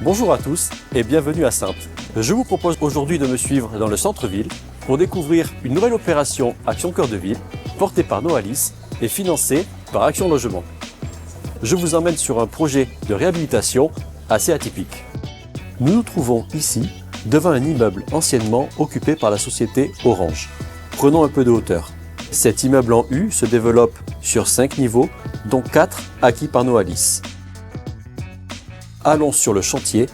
Bonjour à tous et bienvenue à Saintes. Je vous propose aujourd'hui de me suivre dans le centre-ville pour découvrir une nouvelle opération Action Cœur de Ville portée par Noalis et financée par Action Logement. Je vous emmène sur un projet de réhabilitation assez atypique. Nous nous trouvons ici devant un immeuble anciennement occupé par la société Orange. Prenons un peu de hauteur. Cet immeuble en U se développe sur 5 niveaux, dont 4 acquis par Noalis. Allons sur le chantier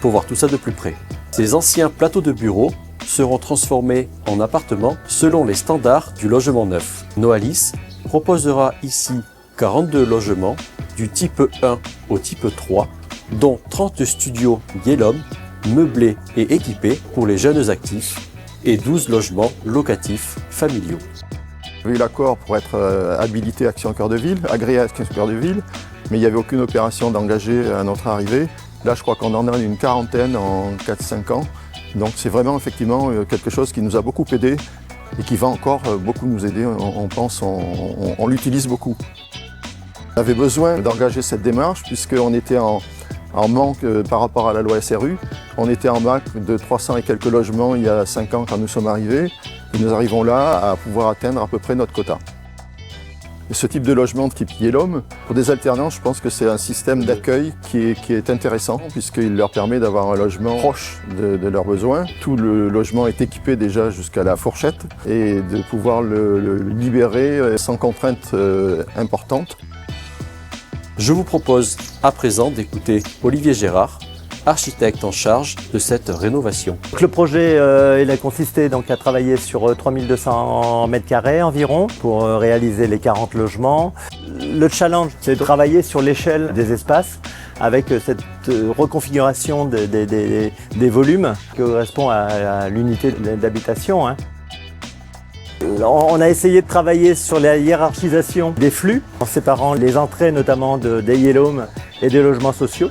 pour voir tout ça de plus près. Ces anciens plateaux de bureaux seront transformés en appartements selon les standards du logement neuf. Noalis proposera ici 42 logements du type 1 au type 3, dont 30 studios Yellow, meublés et équipés pour les jeunes actifs, et 12 logements locatifs familiaux. Il y a eu l'accord pour être habilité Action Cœur de Ville, agréé Action Cœur de Ville, mais il n'y avait aucune opération d'engager à notre arrivée. Là, je crois qu'on en a une quarantaine en 4-5 ans. Donc c'est vraiment effectivement quelque chose qui nous a beaucoup aidé et qui va encore beaucoup nous aider, on l'utilise beaucoup. On avait besoin d'engager cette démarche puisqu'on était en manque par rapport à la loi SRU. On était en manque de 300 et quelques logements il y a 5 ans quand nous sommes arrivés. Et nous arrivons là à pouvoir atteindre à peu près notre quota. Et ce type de logement de type Yellow, pour des alternants, je pense que c'est un système d'accueil qui est intéressant puisqu'il leur permet d'avoir un logement proche de leurs besoins. Tout le logement est équipé déjà jusqu'à la fourchette et de pouvoir le libérer sans contraintes importantes. Je vous propose à présent d'écouter Olivier Gérard, architecte en charge de cette rénovation. Le projet il a consisté donc à travailler sur 3200 m² environ pour réaliser les 40 logements. Le challenge, c'est de travailler sur l'échelle des espaces avec cette reconfiguration des volumes qui correspond à l'unité d'habitation. On a essayé de travailler sur la hiérarchisation des flux en séparant les entrées notamment des Yellow et des logements sociaux.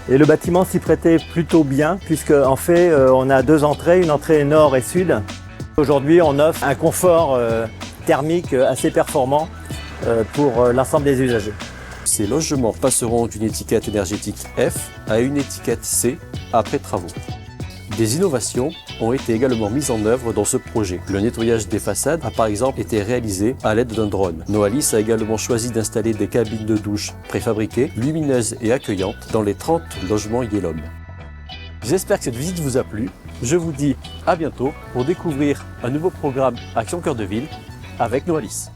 Et le bâtiment s'y prêtait plutôt bien puisque en fait on a 2 entrées, une entrée nord et sud. Aujourd'hui on offre un confort thermique assez performant pour l'ensemble des usagers. Ces logements passeront d'une étiquette énergétique F à une étiquette C après travaux. Des innovations ont été également mises en œuvre dans ce projet. Le nettoyage des façades a par exemple été réalisé à l'aide d'un drone. Noalis a également choisi d'installer des cabines de douche préfabriquées, lumineuses et accueillantes dans les 30 logements Yellow. J'espère que cette visite vous a plu. Je vous dis à bientôt pour découvrir un nouveau programme Action Cœur de Ville avec Noalis.